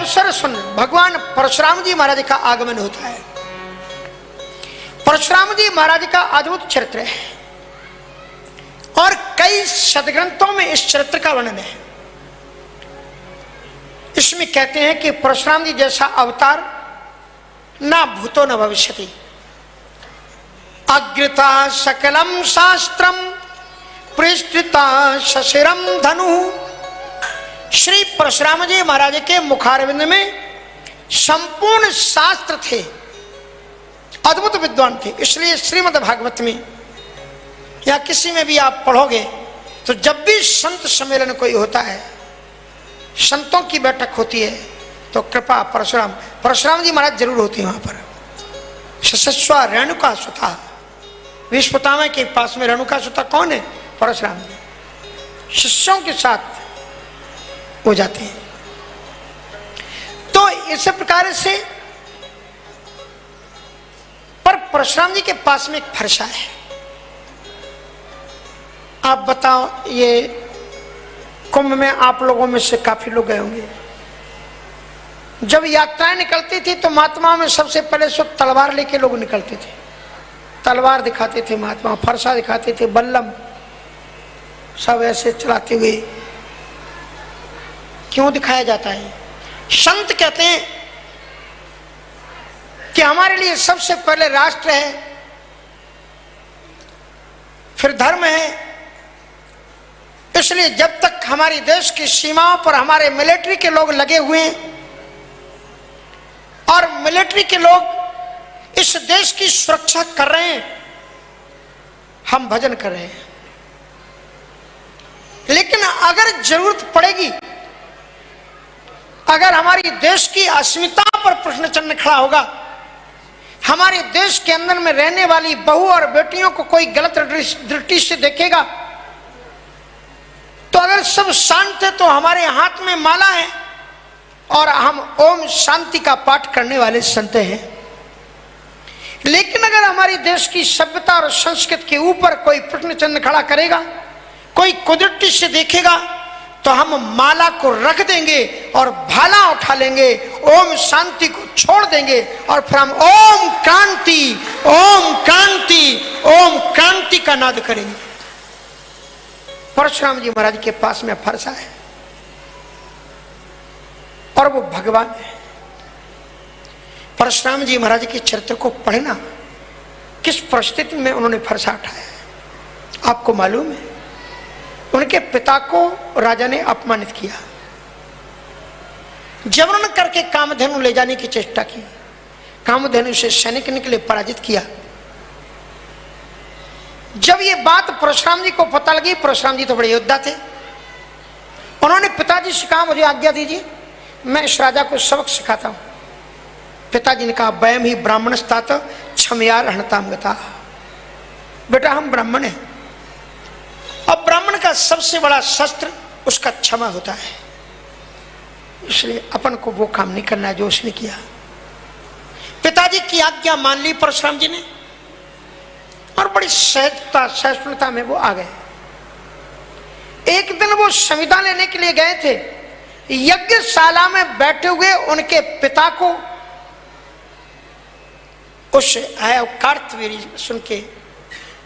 अवसर सुन भगवान परशुराम जी महाराज का आगमन होता है। परशुराम जी महाराज का अद्भुत चरित्र है और कई सदग्रंथों में इस चरित्र का वर्णन है। इसमें कहते हैं कि परशुराम जी जैसा अवतार ना भूतो न भविष्यति, अग्रता सकलम शास्त्रम पृष्ठता शशिरम धनु। श्री परशुराम जी महाराज के मुखारविंद में संपूर्ण शास्त्र थे, अद्भुत विद्वान थे। इसलिए श्रीमद् भागवत में या किसी में भी आप पढ़ोगे तो जब भी संत सम्मेलन कोई होता है, संतों की बैठक होती है, तो कृपा परशुराम जी महाराज जरूर होते हैं वहां पर। सस्वा रेणुका सुता, विश्वतामा के पास में रेणुका सुता कौन है? परशुराम जी। शिष्यों के साथ हो जाते हैं। तो इस प्रकार से पर परशुराम जी के पास में एक फरसा है। आप बताओ, ये कुंभ में आप लोगों में से काफी लोग गए होंगे। जब यात्राएं निकलती थी तो महात्माओं में सबसे पहले सब तलवार लेके लोग निकलते थे। तलवार दिखाते थे महात्मा, फरसा दिखाते थे, बल्लम सब ऐसे चलाते हुए। क्यों दिखाया जाता है? संत कहते हैं कि हमारे लिए सबसे पहले राष्ट्र है, फिर धर्म है। इसलिए जब तक हमारी देश की सीमाओं पर हमारे मिलिट्री के लोग लगे हुए हैं और मिलिट्री के लोग इस देश की सुरक्षा कर रहे हैं, हम भजन कर रहे हैं। लेकिन अगर जरूरत पड़ेगी, अगर हमारी देश की अस्मिता पर प्रश्न चिन्ह खड़ा होगा, हमारे देश के अंदर में रहने वाली बहू और बेटियों को कोई गलत दृष्टि से देखेगा, तो अगर सब शांत है तो हमारे हाथ में माला है और हम ओम शांति का पाठ करने वाले संत हैं। लेकिन अगर हमारी देश की सभ्यता और संस्कृति के ऊपर कोई प्रश्न चिन्ह खड़ा करेगा, कोई कुदृष्टि से देखेगा, तो हम माला को रख देंगे और भाला उठा लेंगे, ओम शांति को छोड़ देंगे और फिर हम ओम क्रांति, ओम क्रांति, ओम क्रांति का नाद करेंगे। परशुराम जी महाराज के पास में फरसा है और वो भगवान है। परशुराम जी महाराज के चरित्र को पढ़ना, किस परिस्थिति में उन्होंने फरसा उठाया आपको मालूम है। उनके पिता को राजा ने अपमानित किया, जबरन करके कामधेनु ले जाने की चेष्टा की। कामधेनु से सैनिक निकले, पराजित किया। जब ये बात परशुराम जी को पता लगी, परशुराम जी तो बड़े योद्धा थे, उन्होंने पिताजी से कहा मुझे आज्ञा दीजिए, मैं इस राजा को सबक सिखाता हूं। पिताजी ने कहा वयम ही ब्राह्मणस्तात क्षमया रहणताम गता। बेटा हम ब्राह्मण हैं, अब ब्राह्मण का सबसे बड़ा शस्त्र उसका क्षमा होता है, इसलिए अपन को वो काम नहीं करना है जो उसने किया। पिताजी की आज्ञा मान ली परशुराम जी ने और बड़ी सहजता सहिष्णुता में वो आ गए। एक दिन वो संविदा लेने के लिए गए थे, यज्ञशाला में बैठे हुए उनके पिता को उस कार्तवीर्य सुन के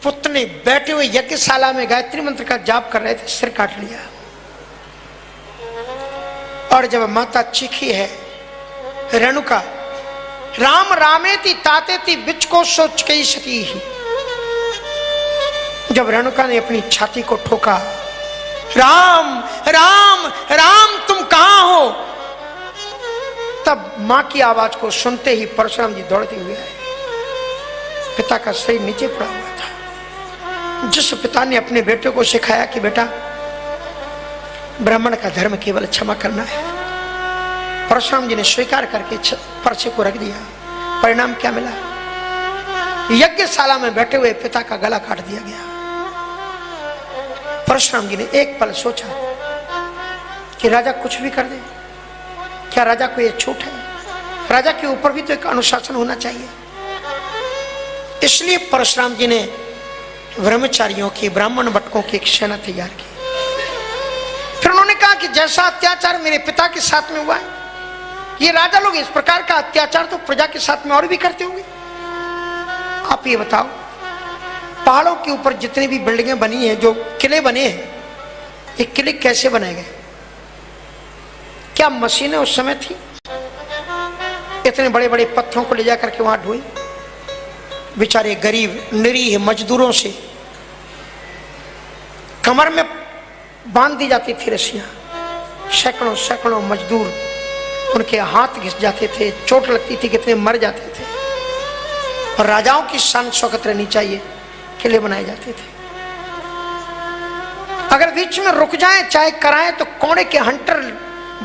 पुत्र ने बैठे हुए यज्ञशाला में गायत्री मंत्र का जाप कर रहे थे, सिर काट लिया। और जब माता चीखी है रेणुका, राम रामेति तातेति बिच को सोच कई सती ही, जब रेणुका ने अपनी छाती को ठोका, राम राम राम तुम कहां हो, तब मां की आवाज को सुनते ही परशुराम जी दौड़ते हुए आए। पिता का शरीर नीचे पड़ा हुआ था। जिस पिता ने अपने बेटे को सिखाया कि बेटा ब्राह्मण का धर्म केवल क्षमा करना है, परशुराम जी ने स्वीकार करके पर्चे को रख दिया। परिणाम क्या मिला? यज्ञशाला में बैठे हुए पिता का गला काट दिया गया। परशुराम जी ने एक पल सोचा कि राजा कुछ भी कर दे, क्या राजा को यह छूट है? राजा के ऊपर भी तो एक अनुशासन होना चाहिए। इसलिए परशुराम जी ने ब्रह्मचारियों की, ब्राह्मण भटकों की एक सेना तैयार की। फिर उन्होंने कहा कि जैसा अत्याचार मेरे पिता के साथ में हुआ है, ये राजा लोग इस प्रकार का अत्याचार तो प्रजा के साथ में और भी करते होंगे। आप ये बताओ, पहाड़ों के ऊपर जितनी भी बिल्डिंगें बनी हैं, जो किले बने हैं, ये किले कैसे बनाए गए? क्या मशीनें उस समय थी? इतने बड़े बड़े पत्थरों को ले जाकर के वहां ढोई, बेचारे गरीब निरीह मजदूरों से कमर में बांध दी जाती थी रस्सियां। सैकड़ों सैकड़ों मजदूर, उनके हाथ घिस जाते थे, चोट लगती थी, कितने मर जाते थे। और राजाओं की शान शौकत रहनी चाहिए, किले बनाए जाते थे। अगर बीच में रुक जाएं, चाहे कराएं, तो कोड़े के हंटर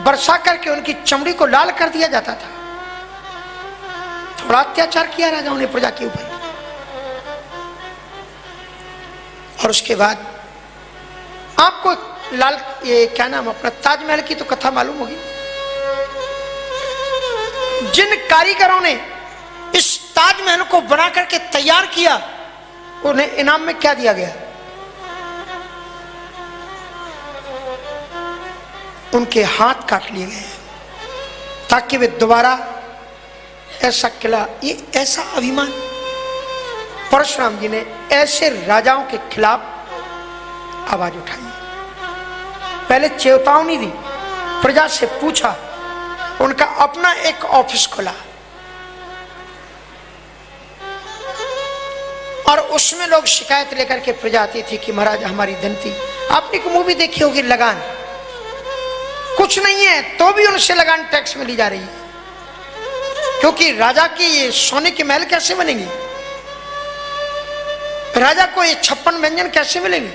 बरसा करके उनकी चमड़ी को लाल कर दिया जाता था। थोड़ा अत्याचार किया राजाओं ने प्रजा के ऊपर। और उसके बाद आपको लाल, ये क्या नाम, अपना ताजमहल की तो कथा मालूम होगी। जिन कारीगरों ने इस ताजमहल को बना करके तैयार किया, उन्हें इनाम में क्या दिया गया? उनके हाथ काट लिए गए ताकि वे दोबारा ऐसा किला, ये ऐसा अभिमान। परशुराम जी ने ऐसे राजाओं के खिलाफ आवाज उठाई। पहले चेतावनी दी, प्रजा से पूछा, उनका अपना एक ऑफिस खोला और उसमें लोग शिकायत लेकर के प्रजा आती थी कि महाराज हमारी धनती। आपने एक मूवी देखी होगी लगान, कुछ नहीं है तो भी उनसे लगान टैक्स में ली जा रही है, क्योंकि राजा की ये सोने के महल कैसे बनेंगे, राजा को ये 56 व्यंजन कैसे मिलेंगे।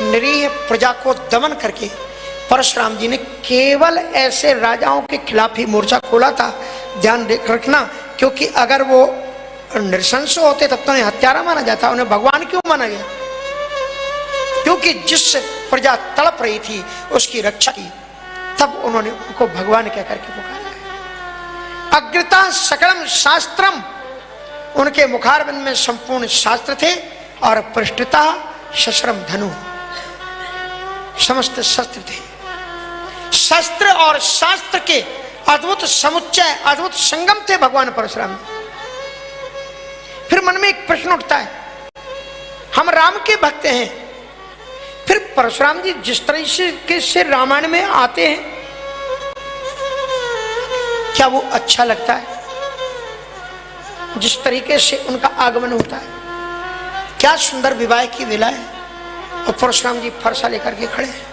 निरीह प्रजा को दमन करके परशुराम जी ने केवल ऐसे राजाओं के खिलाफ ही मोर्चा खोला था। ध्यान रखना, क्योंकि अगर वो नृशंस होते तब तो उन्हें हत्यारा माना जाता, उन्हें भगवान क्यों माना गया? क्योंकि जिस प्रजा तड़प रही थी उसकी रक्षा की, तब उन्होंने उनको भगवान कह करके पुकारा। अग्रता सकलम शास्त्रम, उनके मुखारबिंद में संपूर्ण शास्त्र थे, और पृष्ठता शस्त्रम धनु, समस्त शस्त्र थे। शस्त्र और शास्त्र के अद्भुत समुच्चय, अद्भुत संगम थे भगवान परशुराम। फिर मन में एक प्रश्न उठता है, हम राम के भक्त हैं, फिर परशुराम जी जिस तरह से रामायण में आते हैं, क्या वो अच्छा लगता है? जिस तरीके से उनका आगमन होता है, क्या सुंदर विवाह की वेला है, और परशुराम जी फरसा लेकर के खड़े हैं।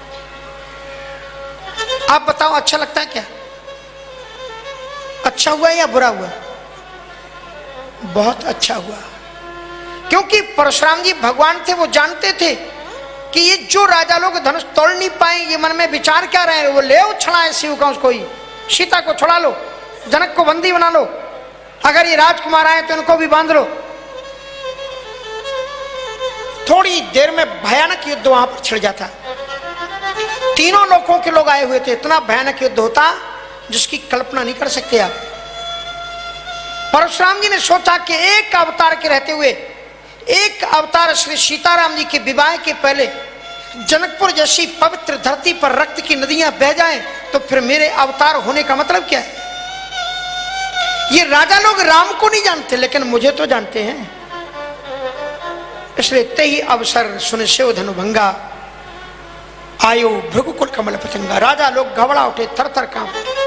आप बताओ, अच्छा लगता है क्या? अच्छा हुआ या बुरा हुआ? बहुत अच्छा हुआ, क्योंकि परशुराम जी भगवान थे। वो जानते थे कि ये जो राजा लोग धनुष तोड़ नहीं पाए, ये मन में विचार क्या रहे, वो ले छड़ाए शिव का, उसको ही सीता को छुड़ा लो, जनक को बंदी बना लो, अगर ये राजकुमार आए तो उनको भी बांध लो। थोड़ी देर में भयानक युद्ध वहां पर छिड़ जाता। तीनों लोगों के लोग आए हुए थे, इतना भयानक युद्ध होता जिसकी कल्पना नहीं कर सकते आप। परशुराम जी ने सोचा कि एक अवतार के रहते हुए, एक अवतार श्री सीताराम जी के विवाह के पहले जनकपुर जैसी पवित्र धरती पर रक्त की नदियां बह जाएं, तो फिर मेरे अवतार होने का मतलब क्या है? ये राजा लोग राम को नहीं जानते, लेकिन मुझे तो जानते हैं। इसलिए ते ही अवसर सुन शिव धनुभंगा, आयो भृगुकुल कमल पतंगा। राजा लोग घबरा उठे, थर थर कांप उठे।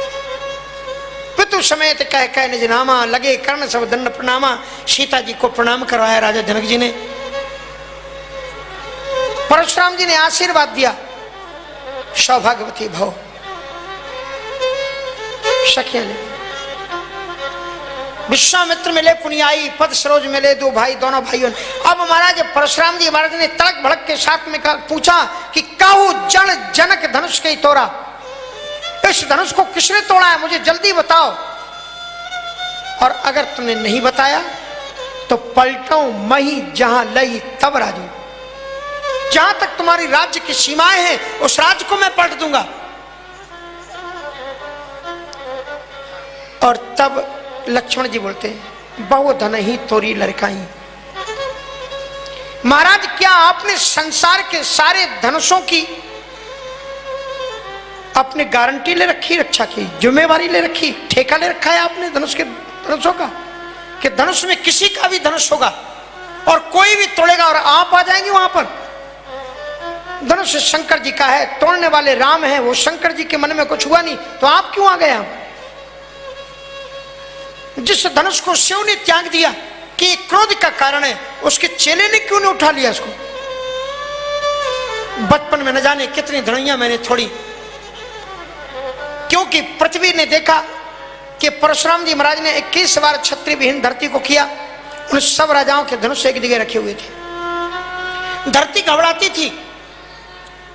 पितु समेत कह कह निज नामा, लगे कर्ण सब दंड प्रणामा। सीता जी को प्रणाम करवाया राजा जनक जी ने। परशुराम जी ने आशीर्वाद दिया, सौभाग्यवती भव। सखियां ने विश्वामित्र मिले पुनियाई, पद सरोज मिले दो भाई, दोनों भाइयों ने। अब महाराज परशुराम जी महाराज ने तड़क भड़क के साथ में पूछा कि काहू जन जनक धनुष के तोड़ा, इस धनुष को किसने तोड़ा है, मुझे जल्दी बताओ। और अगर तुमने नहीं बताया तो पलटू मही जहां लही तब राजू, जहां तक तुम्हारी राज्य की सीमाएं हैं उस राज्य को मैं पलट दूंगा। और तब लक्ष्मण जी बोलते हैं, बहु धन ही तोरी लड़काई। महाराज क्या आपने संसार के सारे धनुषों की अपनी गारंटी ले रखी, रक्षा की जिम्मेवारी ले रखी, ठेका ले रखा है आपने धनुषों का, कि धनुष में किसी का भी धनुष होगा और कोई भी तोड़ेगा और आप आ जाएंगे वहां पर। धनुष शंकर जी का है, तोड़ने वाले राम हैं, वो शंकर जी के मन में कुछ हुआ नहीं तो आप क्यों आ गए यहां पर? जिस धनुष को शिव ने त्याग दिया कि ये क्रोध का कारण है, उसके चेले ने क्यों नहीं उठा लिया इसको? बचपन में न जाने कितनी धड़ियां मैंने छोड़ी, क्योंकि पृथ्वी ने देखा कि परशुराम जी महाराज ने 21 बार क्षत्रिय विहीन धरती को किया। उन सब राजाओं के धनुष एक जगह रखे हुए थे। धरती घबराती थी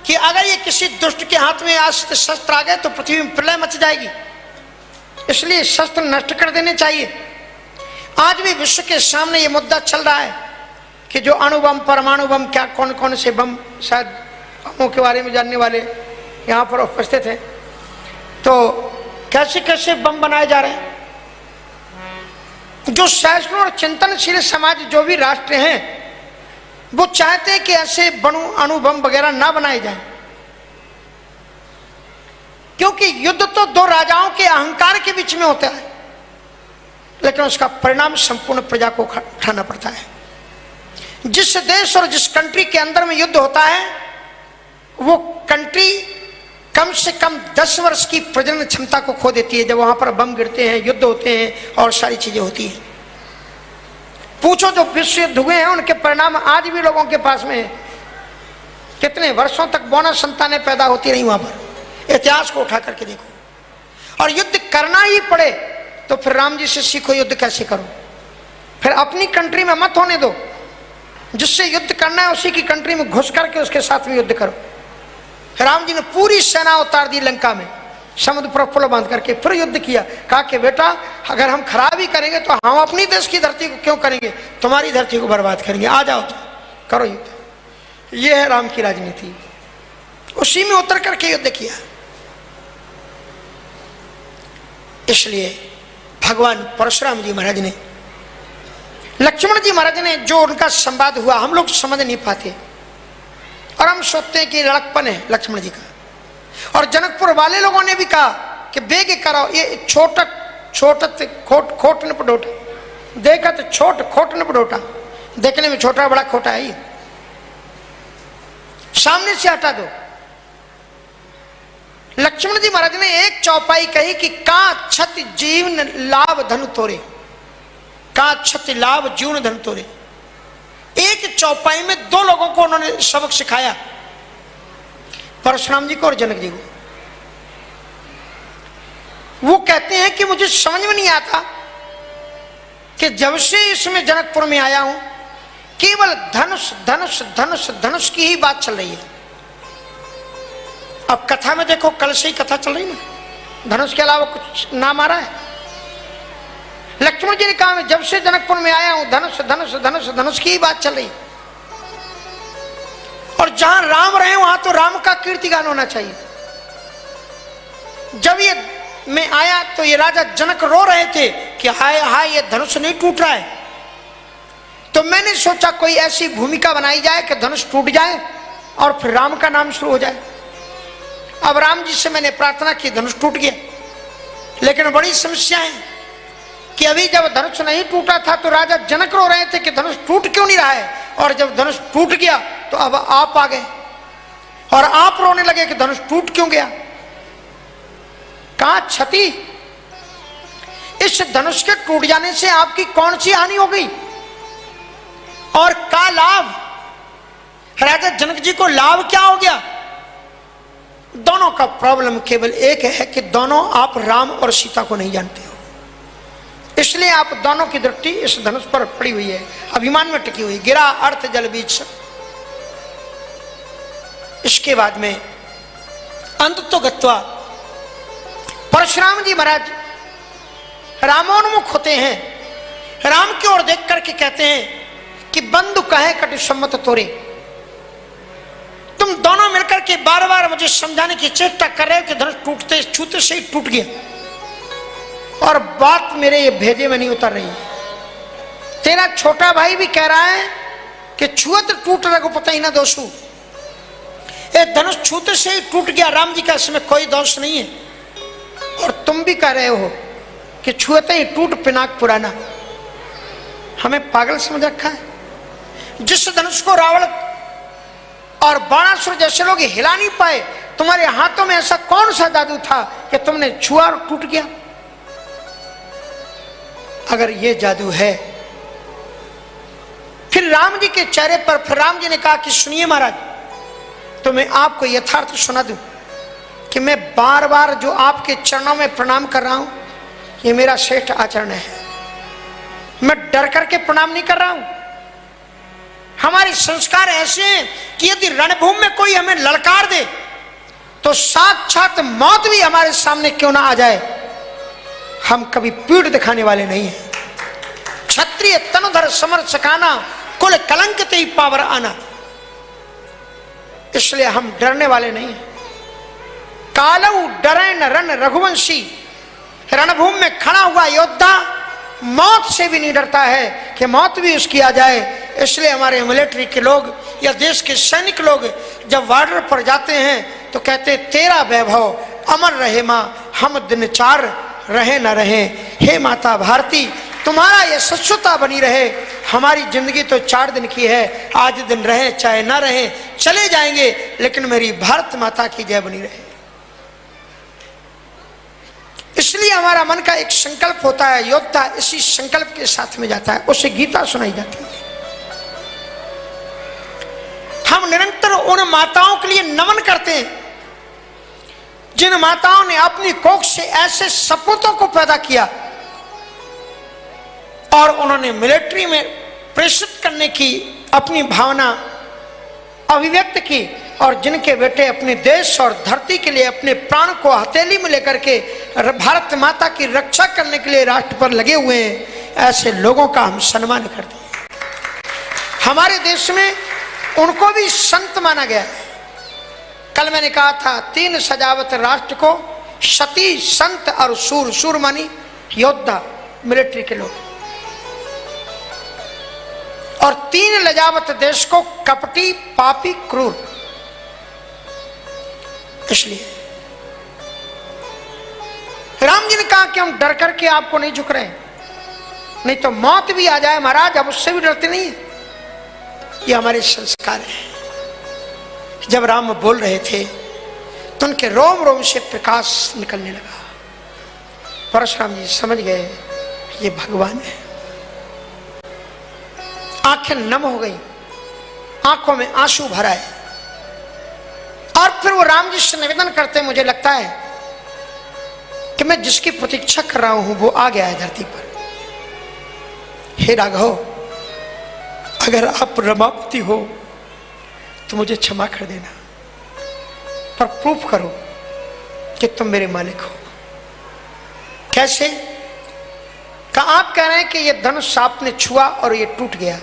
कि अगर ये किसी दुष्ट के हाथ में अस्त्र शस्त्र आ गए तो पृथ्वी में प्रलय मच जाएगी, इसलिए शस्त्र नष्ट कर देने चाहिए। आज भी विश्व के सामने ये मुद्दा चल रहा है कि जो अणु बम, परमाणु बम, क्या कौन कौन से बम, शायद बमों के बारे में जानने वाले यहाँ पर उपस्थित हैं, तो कैसे कैसे बम बनाए जा रहे हैं। जो सहिष्णु और चिंतनशील समाज, जो भी राष्ट्र हैं, वो चाहते हैं कि ऐसे अणु बम वगैरह ना बनाए जाएं, क्योंकि युद्ध तो दो राजाओं के अहंकार के बीच में होता है, लेकिन उसका परिणाम संपूर्ण प्रजा को उठाना पड़ता है। जिस देश और जिस कंट्री के अंदर में युद्ध होता है, वो कंट्री कम से कम 10 वर्ष की प्रजनन क्षमता को खो देती है, जब वहां पर बम गिरते हैं, युद्ध होते हैं और सारी चीजें होती हैं। पूछो जो विश्व युद्ध हुए हैं उनके परिणाम आज भी लोगों के पास में है। कितने वर्षों तक बोनस संतानें पैदा होती रही वहां पर, इतिहास को उठा करके देखो। और युद्ध करना ही पड़े तो फिर राम जी से सीखो युद्ध कैसे करो। फिर अपनी कंट्री में मत होने दो, जिससे युद्ध करना है उसी की कंट्री में घुस करके उसके साथ में युद्ध करो। राम जी ने पूरी सेना उतार दी लंका में, समुद्र पर पुल बांध करके फिर युद्ध किया। कहा कि बेटा अगर हम खराब ही करेंगे तो हम अपनी देश की धरती को क्यों करेंगे, तुम्हारी धरती को बर्बाद करेंगे, आ जाओ तो करो युद्ध। ये है राम की राजनीति, उसी में उतर करके युद्ध किया। इसलिए भगवान परशुराम जी महाराज ने, लक्ष्मण जी महाराज ने, जो उनका संवाद हुआ हम लोग समझ नहीं पाते और हम सोचते हैं कि लड़कपन है लक्ष्मण जी का। और जनकपुर वाले लोगों ने भी कहा कि बेग करो, ये छोटा खोट न पडोटा, देखा तो छोट खोट न पडोटा, देखने में छोटा बड़ा खोटा है, ये सामने से हटा दो। लक्ष्मण जी महाराज ने एक चौपाई कही कि का छत जीवन लाभ धन तोरे, का छत लाभ जीवन धन तोरे। एक चौपाई में दो लोगों को उन्होंने सबक सिखाया, परशुराम जी को और जनक जी को। वो कहते हैं कि मुझे समझ में नहीं आता कि जब से इसमें जनकपुर में आया हूं केवल धनुष धनुष धनुष धनुष की ही बात चल रही है। अब कथा में देखो, कल से ही कथा चल रही ना, धनुष के अलावा कुछ नाम आ रहा है। लक्ष्मण जी ने कहा मैं जब से जनकपुर में आया हूं धनुष धनुष धनुष धनुष की ही बात चल रही। और जहां राम रहे वहां तो राम का कीर्तिगान होना चाहिए। जब ये मैं आया तो ये राजा जनक रो रहे थे कि हाय हाय ये धनुष नहीं टूट रहा है। तो मैंने सोचा कोई ऐसी भूमिका बनाई जाए कि धनुष टूट जाए और फिर राम का नाम शुरू हो जाए। अब राम जी से मैंने प्रार्थना की, धनुष टूट गया, लेकिन बड़ी समस्या है कि अभी जब धनुष नहीं टूटा था तो राजा जनक रो रहे थे कि धनुष टूट क्यों नहीं रहा है, और जब धनुष टूट गया तो अब आप आ गए और आप रोने लगे कि धनुष टूट क्यों गया। कहां क्षति, इस धनुष के टूट जाने से आपकी कौन सी हानि हो गई और का लाभ, राजा जनक जी को लाभ क्या हो गया। दोनों का प्रॉब्लम केवल एक है कि दोनों आप राम और सीता को नहीं जानते हो, इसलिए आप दोनों की दृष्टि इस धनुष पर पड़ी हुई है, अभिमान में टिकी हुई। गिरा अर्थ जल बीच। इसके बाद में अंत तो गत्वा परशुराम जी महाराज रामोन्मुख होते हैं। राम की ओर देख करके कहते हैं कि बंधु कहे कटु सम्मत तोरे। तुम दोनों मिलकर के बार बार मुझे समझाने की चेष्टा कर रहे हो कि धनुष टूटते छूते से ही टूट गया, और बात मेरे ये भेजे में नहीं उतर रही। तेरा छोटा भाई भी कह रहा है कि छुअत टूट रघुपति न दोषु। ये धनुष छूते से ही टूट गया। राम जी का इसमें कोई दोष नहीं है। और तुम भी कह रहे हो कि छुएते ही टूट पिनाक पुराना। हमें पागल समझ रखा है। जिस धनुष को रावण और बाणासुर जैसे लोग हिला नहीं पाए, तुम्हारे हाथों में ऐसा कौन सा जादू था कि तुमने छुआ और टूट गया? अगर ये जादू है, फिर राम जी के चेहरे पर, फिर राम जी ने कहा कि सुनिए महाराज, तो मैं आपको यथार्थ सुना दूं कि मैं बार बार जो आपके चरणों में प्रणाम कर रहा हूं, ये मेरा श्रेष्ठ आचरण है। मैं डर करके प्रणाम नहीं कर रहा हूं। हमारे संस्कार ऐसे हैं कि यदि रणभूमि में कोई हमें ललकार दे तो साक्षात मौत भी हमारे सामने क्यों ना आ जाए, हम कभी पीठ दिखाने वाले नहीं हैं। क्षत्रिय तनुधर समर सकाना, कुल कलंक ते पावर आना। इसलिए हम डरने वाले नहीं हैं। कालऊ डरे न रण रघुवंशी, रणभूमि में खड़ा हुआ योद्धा मौत से भी नहीं डरता है कि मौत भी उसकी आ जाए। इसलिए हमारे मिलिट्री के लोग या देश के सैनिक लोग जब बॉर्डर पर जाते हैं तो कहते हैं, तेरा वैभव अमर रहे मां, हम दिन चार रहे न रहे। हे माता भारती, तुम्हारा यह सच्चोता बनी रहे। हमारी जिंदगी तो 4 दिन की है, आज दिन रहे चाहे ना रहे, चले जाएंगे, लेकिन मेरी भारत माता की जय बनी रहे। इसलिए हमारा मन का एक संकल्प होता है, योद्धा इसी संकल्प के साथ में जाता है, उसे गीता सुनाई जाती है। हम निरंतर उन माताओं के लिए नमन करते हैं जिन माताओं ने अपनी कोख से ऐसे सपूतों को पैदा किया और उन्होंने मिलिट्री में प्रेषित करने की अपनी भावना अभिव्यक्त की, और जिनके बेटे अपने देश और धरती के लिए अपने प्राण को हथेली में लेकर के भारत माता की रक्षा करने के लिए राष्ट्र पर लगे हुए हैं, ऐसे लोगों का हम सम्मान करते हैं। हमारे देश में उनको भी संत माना गया है। कल मैंने कहा था 3 सजावट राष्ट्र को, सती, संत और सूर। सूर मानी योद्धा, मिलिट्री के लोग। और 3 लजावत देश को, कपटी, पापी, क्रूर। इसलिए राम जी ने कहा कि हम डर करके आपको नहीं झुक रहे, नहीं तो मौत भी आ जाए महाराज, अब उससे भी डरते नहीं। ये हमारे संस्कार है। जब राम बोल रहे थे तो उनके रोम रोम से प्रकाश निकलने लगा। परशुराम जी समझ गए ये भगवान है। आंखें नम हो गई, आंखों में आंसू भर आए, और फिर वो राम जी से निवेदन करते, मुझे लगता है कि मैं जिसकी प्रतीक्षा कर रहा हूं वो आ गया है धरती पर। हे राघव, अगर आप रमापति हो तो मुझे क्षमा कर देना, पर प्रूफ करो कि तुम मेरे मालिक हो। कैसे? आप कह रहे हैं कि ये धनुष आपने छुआ और ये टूट गया।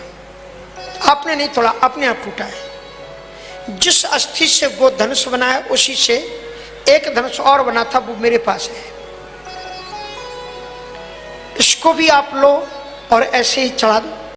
आपने नहीं तोड़ा, अपने आप टूटा है। जिस अस्थि से वो धनुष बना है उसी से एक धनुष और बना था, वो मेरे पास है। इसको भी आप लो और ऐसे ही चढ़ा दो।